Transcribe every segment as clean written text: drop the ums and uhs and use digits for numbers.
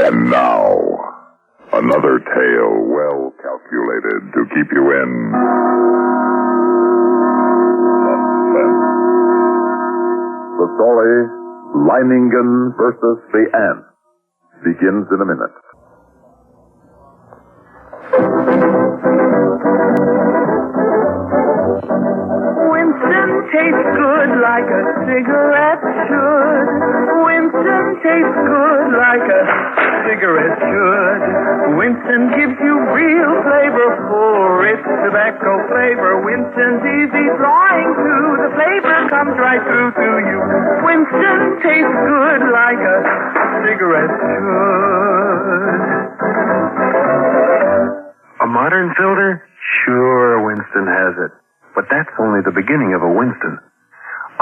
And now, another tale well calculated to keep you in suspense. The story, Leiningen versus the Ants, begins in a minute. Winston tastes good like a cigarette should. Winston tastes good like a cigarette should. Winston gives you real flavor, full, rich tobacco flavor. Winston's easy drawing too. The flavor comes right through to you. Winston tastes good like a cigarette should. A modern filter? Sure, Winston has it. But that's only the beginning of a Winston.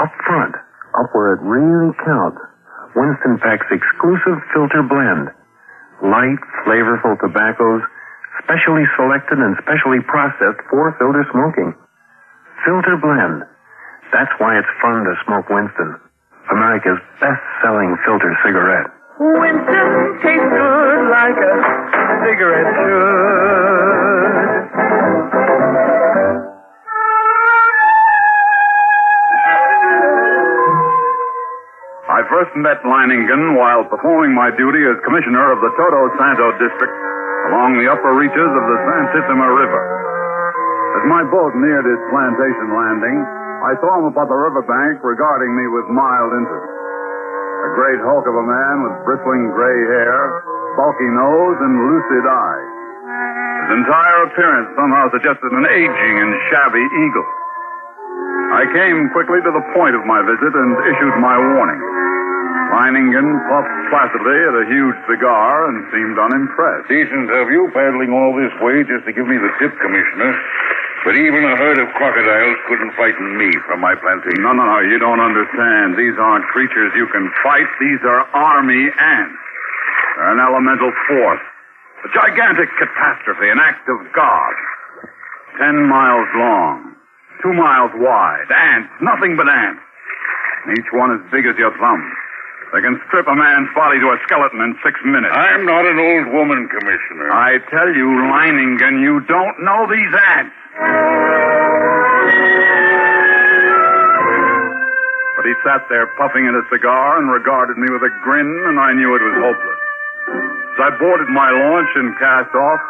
Up front, up where it really counts, Winston packs exclusive filter blend. Light, flavorful tobaccos, specially selected and specially processed for filter smoking. Filter blend. That's why it's fun to smoke Winston, America's best-selling filter cigarette. Winston tastes good like a cigarette should. I first met Leiningen while performing my duty as commissioner of the Todo Santo district along the upper reaches of the Santissima River. As my boat neared its plantation landing, I saw him upon the riverbank regarding me with mild interest. A great hulk of a man with bristling gray hair, bulky nose, and lucid eyes. His entire appearance somehow suggested an aging and shabby eagle. I came quickly to the point of my visit and issued my warning. Leiningen puffed placidly at a huge cigar and seemed unimpressed. Decent of you paddling all this way just to give me the tip, Commissioner. But even a herd of crocodiles couldn't frighten me from my plantation. No, you don't understand. These aren't creatures you can fight. These are army ants. They're an elemental force. A gigantic catastrophe, an act of God. 10 miles long, 2 miles wide. Ants, nothing but ants. And each one as big as your thumb. They can strip a man's body to a skeleton in 6 minutes. I'm not an old woman, Commissioner. I tell you, Leiningen, you don't know these ants. But he sat there puffing at a cigar and regarded me with a grin, and I knew it was hopeless. As I boarded my launch and cast off,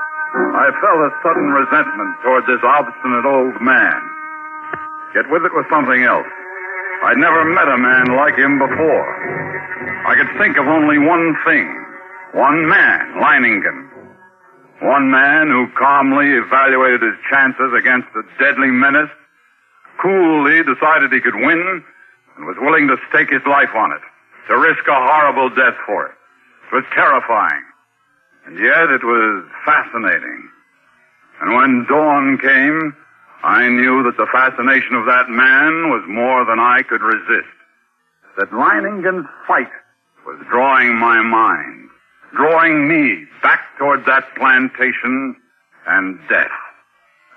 I felt a sudden resentment toward this obstinate old man. Yet with it was something else. I'd never met a man like him before. I could think of only one thing. One man, Leiningen. One man who calmly evaluated his chances against a deadly menace, coolly decided he could win, and was willing to stake his life on it, to risk a horrible death for it. It was terrifying. And yet it was fascinating. And when dawn came, I knew that the fascination of that man was more than I could resist. That Leiningen's fight was drawing my mind, drawing me back toward that plantation and death.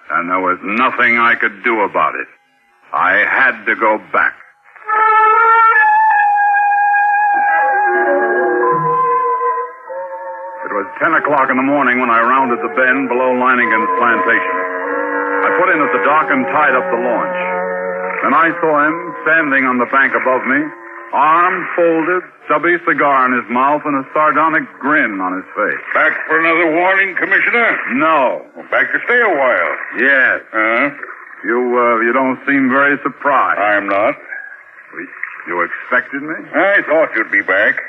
And there was nothing I could do about it. I had to go back. It was 10 o'clock in the morning when I rounded the bend below Leiningen's plantation. I put in at the dock and tied up the launch. Then I saw him standing on the bank above me, arms folded, stubby cigar in his mouth, and a sardonic grin on his face. Back for another warning, Commissioner? No. Back to stay a while? Yes. You don't seem very surprised. I'm not. You expected me? I thought you'd be back.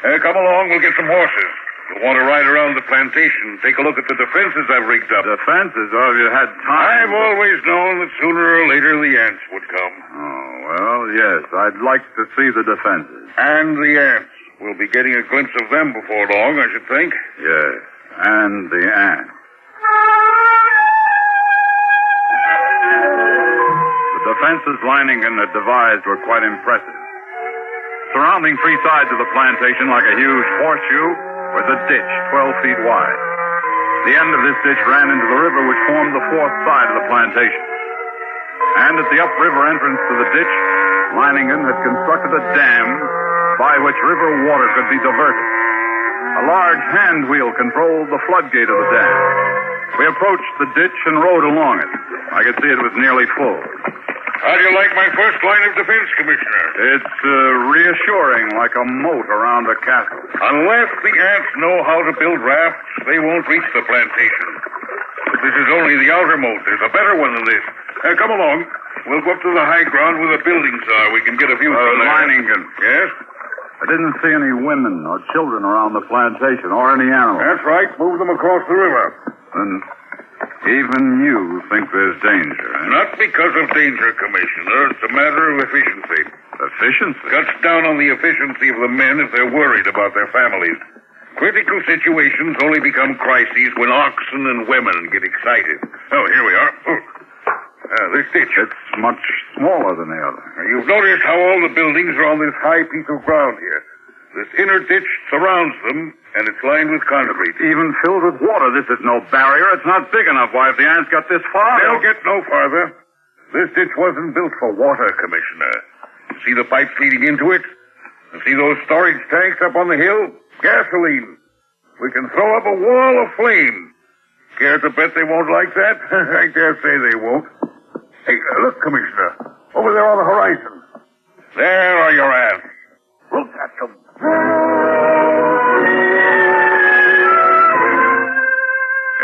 Come along, we'll get some horses. You'll want to ride around the plantation, take a look at the defenses I've rigged up. Defenses? Oh, have you had time? I've always known that sooner or later the ants would come. Oh, well, yes. I'd like to see the defenses. And the ants. We'll be getting a glimpse of them before long, I should think. Yes, and the ants. The defenses Leiningen had devised were quite impressive. Surrounding 3 sides of the plantation like a huge horseshoe was a ditch 12 feet wide. The end of this ditch ran into the river which formed the 4th side of the plantation. And at the upriver entrance to the ditch, Leiningen had constructed a dam by which river water could be diverted. A large hand wheel controlled the floodgate of the dam. We approached the ditch and rode along it. I could see it was nearly full. How do you like my first line of defense, Commissioner? It's reassuring, like a moat around a castle. Unless the ants know how to build rafts, they won't reach the plantation. But this is only the outer moat. There's a better one than this. Come along. We'll go up to the high ground where the buildings are. We can get a view from there. Leiningen. Yes? I didn't see any women or children around the plantation or any animals. That's right. Move them across the river. And even you think there's danger, eh? Not because of danger, Commissioner. It's a matter of efficiency. Efficiency? Cuts down on the efficiency of the men if they're worried about their families. Critical situations only become crises when oxen and women get excited. Oh, here we are. This ditch. It's much smaller than the other. You've noticed how all the buildings are on this high piece of ground here. This inner ditch surrounds them, and it's lined with concrete. Even filled with water. This is no barrier. It's not big enough. Why, if the ants got this far... They'll get no farther. This ditch wasn't built for water, Commissioner. See the pipes leading into it? And see those storage tanks up on the hill? Gasoline. We can throw up a wall of flame. Care to bet they won't like that? I dare say they won't. Hey, look, Commissioner. Over there on the horizon. There are your ants. Look at them.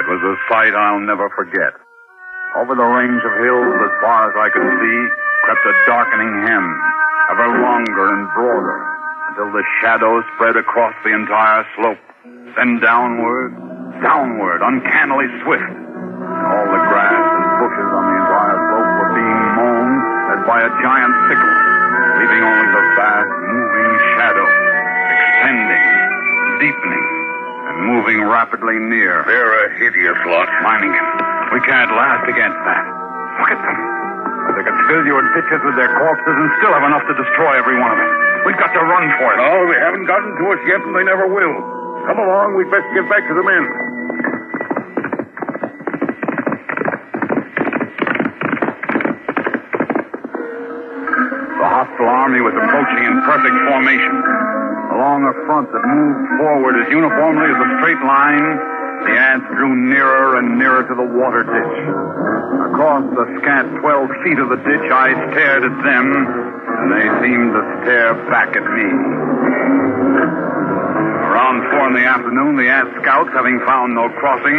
It was a sight I'll never forget. Over the range of hills, as far as I could see, crept a darkening hem, ever longer and broader, until the shadows spread across the entire slope. Then downward, uncannily swift. And all the grass and bushes on the entire slope were being mown as by a giant sickle, leaving only the vast moving shadow, extending, deepening, and moving rapidly near. They're a hideous lot. Leiningen, we can't last against that. Look at them. They could fill your ditches with their corpses and still have enough to destroy every one of them. We've got to run for it. No, they haven't gotten to us yet, and they never will. Come along, we'd best get back to the men. The hostile army was approaching in perfect formation. Along a front that moved forward as uniformly as a straight line, the ants drew nearer and nearer to the water ditch. Across the scant 12 feet of the ditch, I stared at them, and they seemed to stare back at me. Around 4 in the afternoon, the ant scouts, having found no crossing,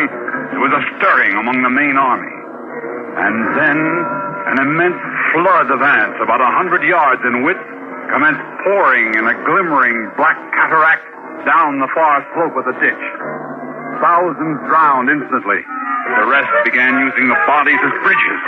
there was a stirring among the main army. And then an immense flood of ants, about 100 yards in width, commenced pouring in a glimmering black cataract down the far slope of the ditch. Thousands drowned instantly. The rest began using the bodies as bridges.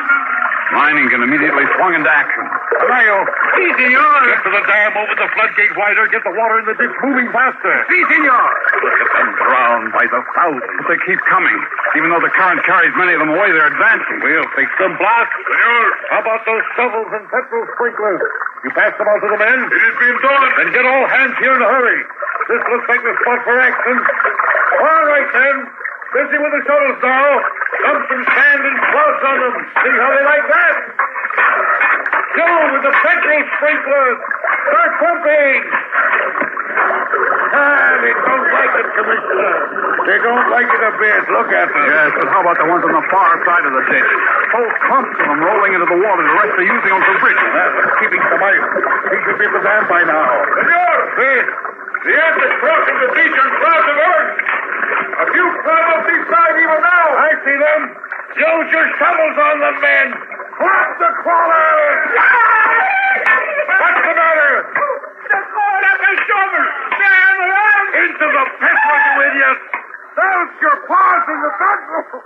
Leiningen immediately swung into action. Mayo! Si, senor! Get to the dam, open the floodgate wider, get the water in the ditch moving faster. Si, senor! Look at them drowned by the thousands. But they keep coming. Even though the current carries many of them away, they're advancing. We'll fix them, Blast. Senor! How about those shovels and petrol sprinklers? You passed them out to the men? It has been done. Then get all hands here in a hurry. This looks like the spot for action. All right, then. Busy with the shovels now. Dump some sand and cloth on them. See how they like that? Joe, with the petrol sprinklers. Start pumping. They don't like it, Commissioner. They don't like it a bit. Look at them. Yes, but how about the ones on the far side of the ditch? Whole clumps of them rolling into the water. The rest are using them for bridges. That's keeping some ice. He should be at the dam by now. Senor! The ants are crossing the beach on clouds of earth. A few climb up this side even now. I see them. Use your shovels on them, men. Drop the crawlers. What's the matter? They're going up the shovel. Stand around. Into the petrol, you idiot. Those your paws in the petrol.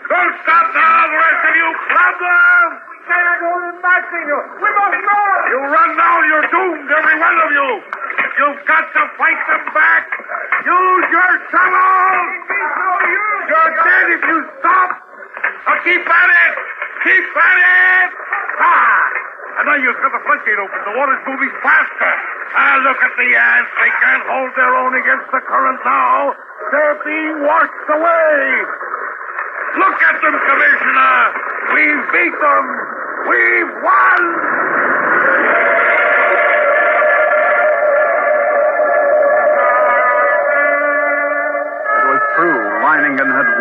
Don't stop now, the rest of you. Club them. They're going marching you. We must run. You run now, you're doomed, every one of you. You've got to fight them back. Use your shovels. You're dead if you stop. Now keep at it. Keep at it. And now you've got the floodgate open. The water's moving faster. Look at the ants. They can't hold their own against the current now. They're being washed away. Look at them, Commissioner. We've beat them. We've won.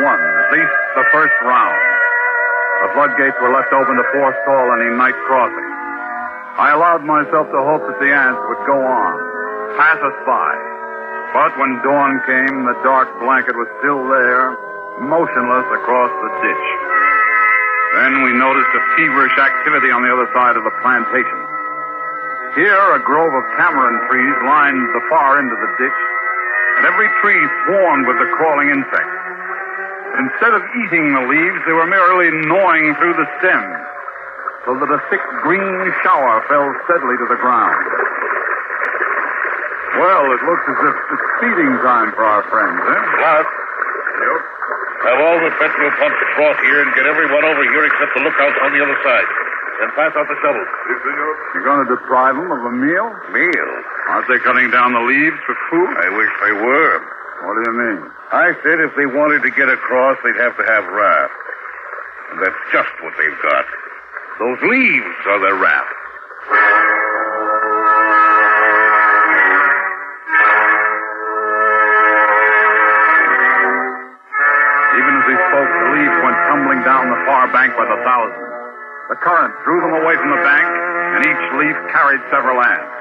won, at least the first round. The floodgates were left open to forestall any night crossing. I allowed myself to hope that the ants would go on, pass us by. But when dawn came, the dark blanket was still there, motionless across the ditch. Then we noticed a feverish activity on the other side of the plantation. Here, a grove of tamarind trees lined the far end of the ditch, and every tree swarmed with the crawling insects. But instead of eating the leaves, they were merely gnawing through the stems, so that a thick green shower fell steadily to the ground. Well, it looks as if it's feeding time for our friends, eh? Clark. Yep. Have all the petrol pumps across here and get everyone over here except the lookouts on the other side. Then pass out the shovels. Yes, senor. You're going to deprive them of a meal? Meal? Aren't they cutting down the leaves for food? I wish they were. What do you mean? I said if they wanted to get across, they'd have to have rafts. And that's just what they've got. Those leaves are their rafts. Even as he spoke, the leaves went tumbling down the far bank by the thousands. The current drew them away from the bank, and each leaf carried several ants.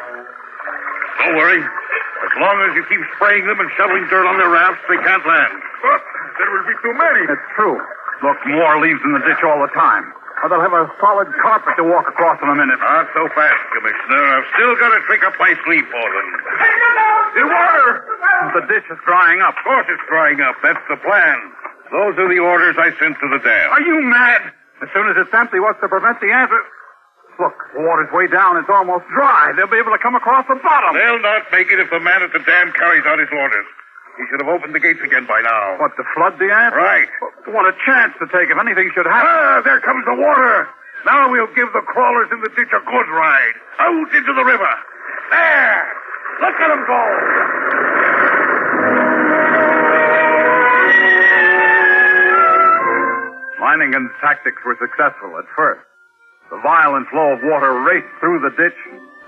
Don't worry. As long as you keep spraying them and shoveling dirt on their rafts, they can't land. But there will be too many. It's true. Look, more leaves in the ditch all the time. Or they'll have a solid carpet to walk across in a minute. Not so fast, Commissioner. I've still got a trick up my sleeve for them. The water! The ditch is drying up. Of course it's drying up. That's the plan. Those are the orders I sent to the dam. Are you mad? As soon as it's empty, what's to prevent the ants? Look, the water's way down. It's almost dry. They'll be able to come across the bottom. They'll not make it if the man at the dam carries out his orders. He should have opened the gates again by now. What, to flood the ants? Right. What a chance to take if anything should happen. Ah, there comes the water. Now we'll give the crawlers in the ditch a good ride. Out into the river. There. Look at them go. Leiningen's tactics were successful at first. The violent flow of water raced through the ditch,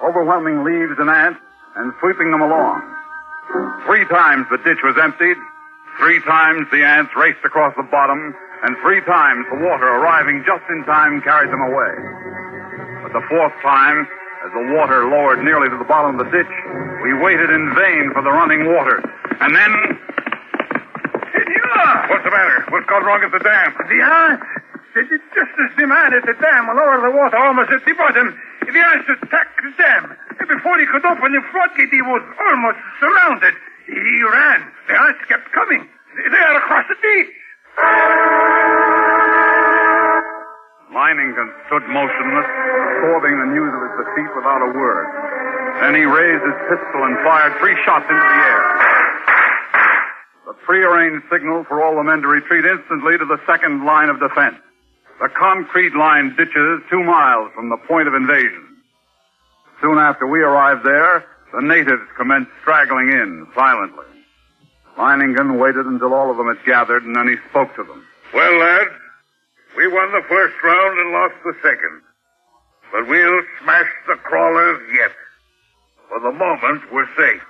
overwhelming leaves and ants, and sweeping them along. 3 times the ditch was emptied, 3 times the ants raced across the bottom, and 3 times the water arriving just in time carried them away. But the 4th time, as the water lowered nearly to the bottom of the ditch, we waited in vain for the running water. And then... What's the matter? What's gone wrong at the dam? The ants. Just as the man at the dam will lower the water almost at the bottom, the ants attacked the dam. And before he could open the floodgate, he was almost surrounded. He ran. The ants kept coming. They are across the ditch. Leiningen stood motionless, absorbing the news of his defeat without a word. Then he raised his pistol and fired 3 shots into the air. The prearranged signal for all the men to retreat instantly to the second line of defense. The concrete-lined ditches 2 miles from the point of invasion. Soon after we arrived there, the natives commenced straggling in silently. Leiningen waited until all of them had gathered, and then he spoke to them. Well, lads, we won the first round and lost the second. But we'll smash the crawlers yet. For the moment, we're safe.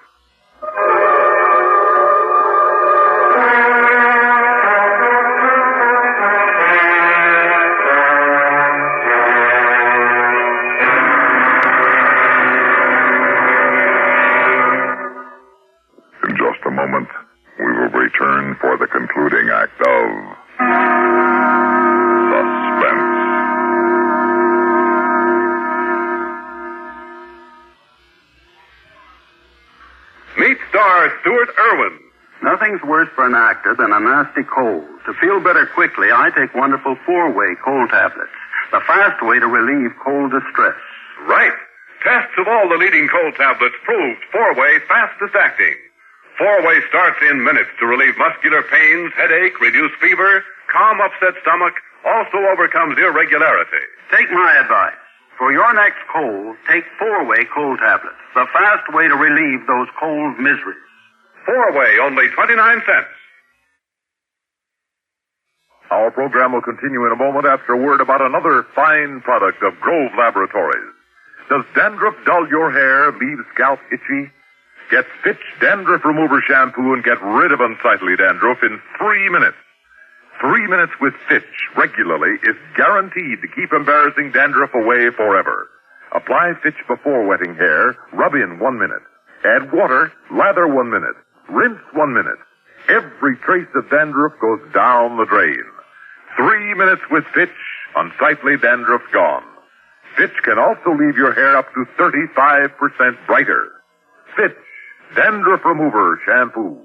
In just a moment, we will return for the concluding act of Suspense. Meet star Stuart Irwin. Nothing's worse for an actor than a nasty cold. To feel better quickly, I take wonderful 4-way cold tablets. The fast way to relieve cold distress. Right. Tests of all the leading cold tablets proved 4-way fastest acting. 4-way starts in minutes to relieve muscular pains, headache, reduce fever, calm upset stomach, also overcomes irregularity. Take my advice. For your next cold, take 4-way cold tablets. The fast way to relieve those cold miseries. 4-way, only 29 cents. Our program will continue in a moment after a word about another fine product of Grove Laboratories. Does dandruff dull your hair, leave scalp itchy? Get Fitch Dandruff Remover Shampoo and get rid of unsightly dandruff in 3 minutes. 3 minutes with Fitch regularly is guaranteed to keep embarrassing dandruff away forever. Apply Fitch before wetting hair, rub in 1 minute. Add water, lather 1 minute. Rinse 1 minute. Every trace of dandruff goes down the drain. 3 minutes with Fitch, unsightly dandruff gone. Fitch can also leave your hair up to 35% brighter. Fitch, Dandruff Remover Shampoo.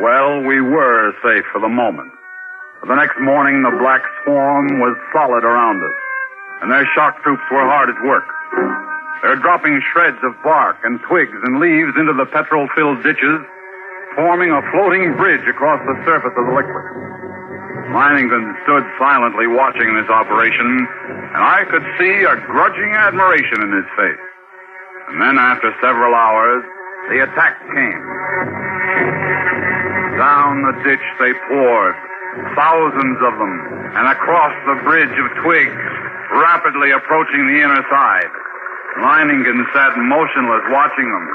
Well, we were safe for the moment. But the next morning, the black swarm was solid around us, and their shock troops were hard at work. They're dropping shreds of bark and twigs and leaves into the petrol-filled ditches, forming a floating bridge across the surface of the liquid. Leiningen stood silently watching this operation, and I could see a grudging admiration in his face. And then, after several hours, the attack came. Down the ditch they poured, thousands of them, and across the bridge of twigs, rapidly approaching the inner side. Leiningen sat motionless, watching them.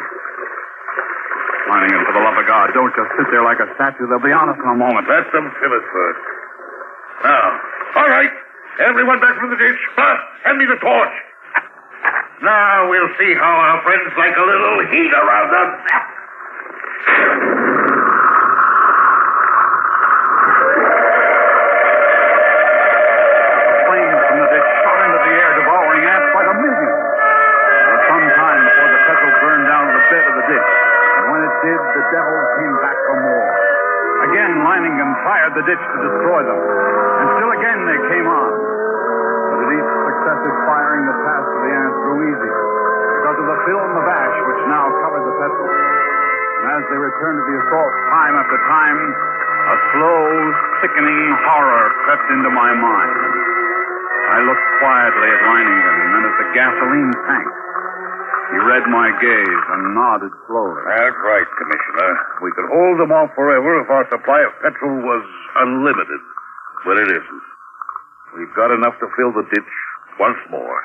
Leiningen, for the love of God, don't just sit there like a statue. They'll be on us in a moment. Let them fill it first. Now, all right. Everyone back from the ditch. Bus, hand me the torch. Now we'll see how our friends like a little heat around them. Flames from the ditch shot into the air, devouring ants by the million. It was some time before the petrol burned down the bed of the ditch. And when it did, the devils came back for more. Again, Leiningen fired the ditch to destroy them. And still again they came on. But at each successive firing, the task of the ants grew easier because of the film of ash which now covered the petrol. And as they returned to the assault time after time, a slow, sickening horror crept into my mind. I looked quietly at Leiningen and then at the gasoline tank. He read my gaze and nodded slowly. That's right, Commissioner. We could hold them off forever if our supply of petrol was unlimited. But it isn't. We've got enough to fill the ditch once more.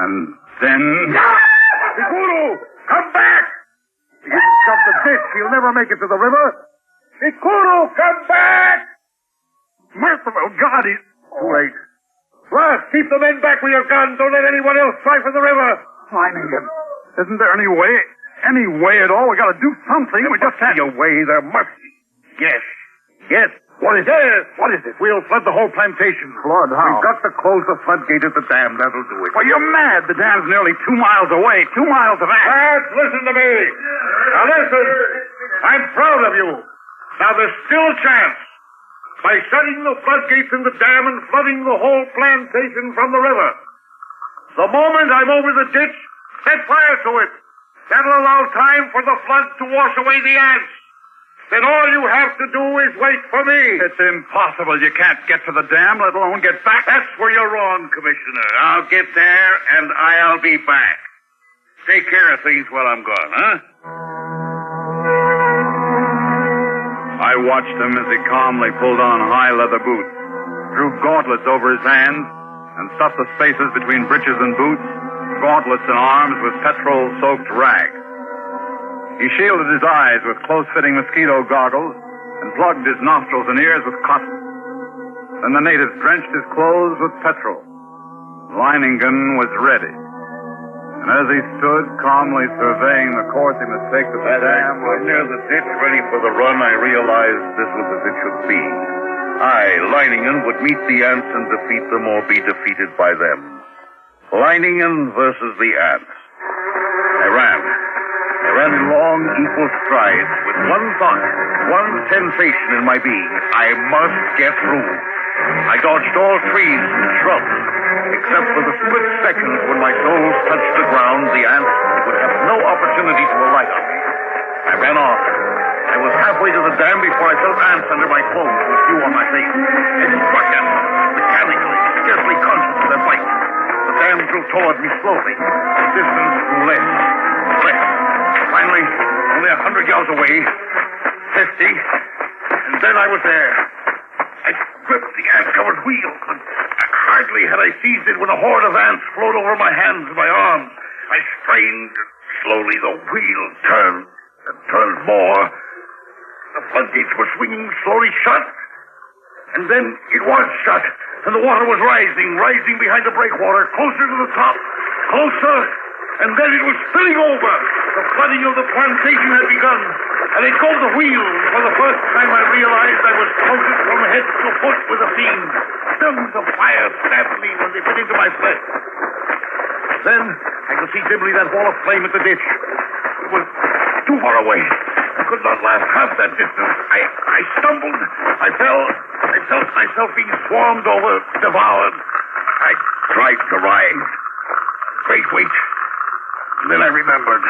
And then... Mikuru! Come back! If you stop the ditch, he'll never make it to the river. Mikuru, come back! Merciful God, he's too late. Ross, keep the men back with your guns. Don't let anyone else try for the river. Leiningen, isn't there any way at all? We gotta do something. We just can't. There must be a way. There must be. Yes. What is it? We'll flood the whole plantation. Flood? How? We've got to close the floodgate at the dam. That'll do it. Well, you're mad. The dam's nearly 2 miles away. 2 miles of ash. Lads, listen to me. Now listen. I'm proud of you. Now there's still a chance. By shutting the floodgates in the dam and flooding the whole plantation from the river. The moment I'm over the ditch, set fire to it. That'll allow time for the flood to wash away the ants. Then all you have to do is wait for me. It's impossible. You can't get to the dam, let alone get back. That's where you're wrong, Commissioner. I'll get there, and I'll be back. Take care of things while I'm gone, huh? I watched him as he calmly pulled on high leather boots, drew gauntlets over his hands, and stuffed the spaces between breeches and boots, gauntlets and arms with petrol-soaked rags. He shielded his eyes with close-fitting mosquito goggles and plugged his nostrils and ears with cotton. Then the natives drenched his clothes with petrol. Leiningen was ready. And as he stood calmly surveying the course he must take to the dam... near the ditch, ready for the run, I realized this was as it should be. I, Leiningen, would meet the ants and defeat them or be defeated by them. Leiningen versus the ants. I ran in long, equal strides with one thought, one sensation in my being. I must get through. I dodged all trees and shrubs, except for the split seconds when my soul touched the ground. The ants would have no opportunity to alight on me. I ran off. I was halfway to the dam before I felt ants under my clothes and a few on my face. I struck at them, mechanically, scarcely conscious of their bite. The dam drew toward me slowly. The distance grew less. Finally, only 100 yards away, 50, and then I was there. I gripped the ant-covered wheel, but hardly had I seized it when a horde of ants flowed over my hands and my arms. I strained, slowly the wheel turned and turned more. The floodgates were swinging slowly shut. And then it was shut. And the water was rising behind the breakwater, closer to the top, closer. And then it was spilling over. The flooding of the plantation had begun. And it drove the wheel. For the first time I realized I was coated from head to foot with a fiend. Tongues of fire stabbed me when they bit into my flesh. Then I could see dimly that wall of flame at the ditch. It was too far away. I could not last half that distance. I stumbled. I fell. I felt myself being swarmed over, devoured. I tried to rise. Great weight. And then I remembered.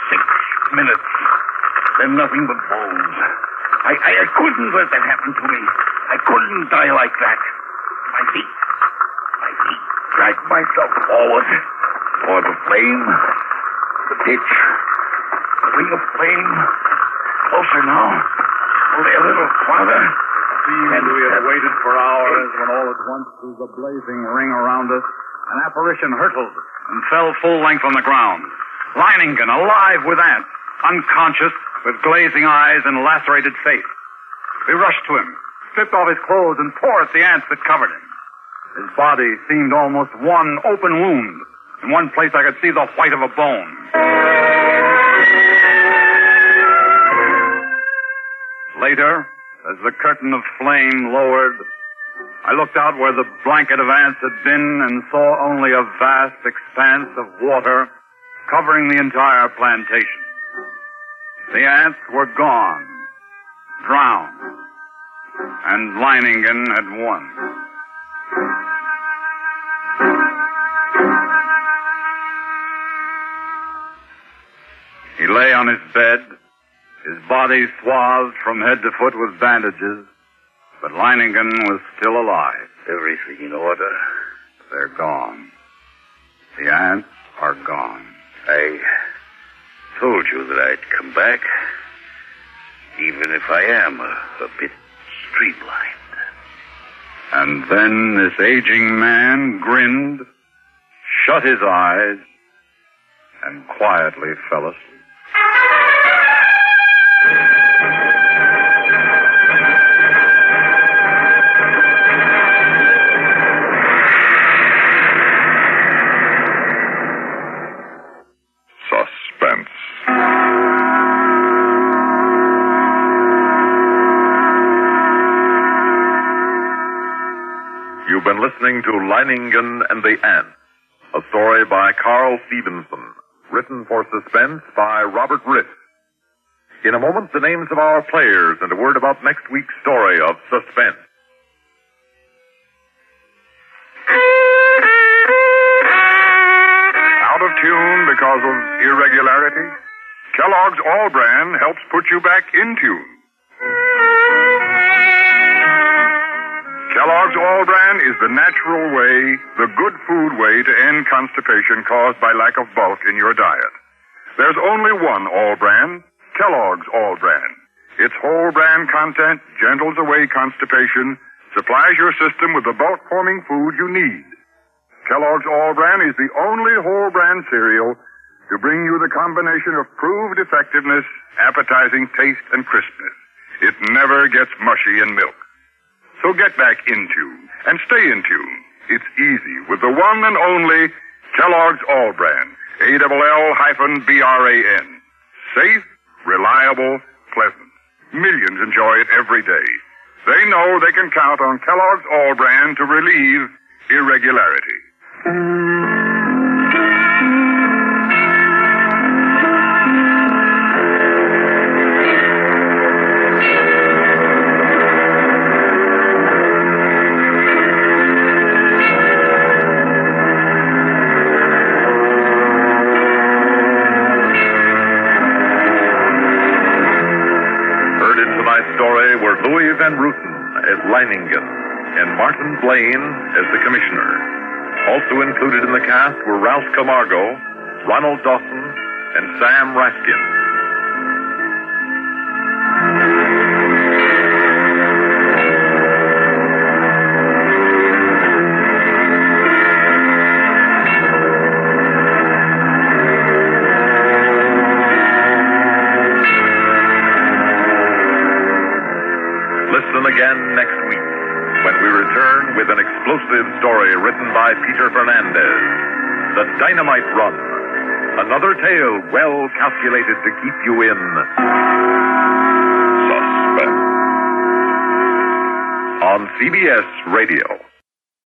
6 minutes. Then nothing but bones. I couldn't let that happen to me. I couldn't die like that. My feet dragged myself forward toward the flame, the ditch, the ring of flame. Closer now. Only a little farther. And we had waited for hours when all at once through the blazing ring around us, an apparition hurtled and fell full length on the ground. Leiningen, alive with ants, unconscious, with glazing eyes and lacerated face. We rushed to him, stripped off his clothes, and tore at the ants that covered him. His body seemed almost one open wound. In one place I could see the white of a bone. Later, as the curtain of flame lowered, I looked out where the blanket of ants had been and saw only a vast expanse of water covering the entire plantation. The ants were gone, drowned, and Leiningen had won. He lay on his bed, his body swathed from head to foot with bandages, but Leiningen was still alive. Everything in order. They're gone. The ants are gone. I told you that I'd come back, even if I am a bit streamlined. And then this aging man grinned, shut his eyes, and quietly fell asleep. Suspense. You've been listening to Leiningen and the Ants, a story by Carl Stevenson, written for Suspense by Robert Riss. In a moment, the names of our players and a word about next week's story of Suspense. Out of tune because of irregularity? Kellogg's All Bran helps put you back in tune. Kellogg's All Bran is the natural way, the good food way to end constipation caused by lack of bulk in your diet. There's only one All Bran, Kellogg's All Bran. Its whole bran content gentles away constipation, supplies your system with the bulk-forming food you need. Kellogg's All Bran is the only whole bran cereal to bring you the combination of proved effectiveness, appetizing taste, and crispness. It never gets mushy in milk. So get back in tune and stay in tune. It's easy with the one and only Kellogg's All Bran, ALL-BRAN. Safe, reliable, pleasant. Millions enjoy it every day. They know they can count on Kellogg's All Bran to relieve irregularity. Story were Louis Van Rooten as Leiningen and Martin Blaine as the commissioner. Also included in the cast were Ralph Camargo, Ronald Dawson, and Sam Raskin. Listen again next week when we return with an explosive story written by Peter Fernandez, The Dynamite Run. Another tale well calculated to keep you in suspense. On CBS Radio.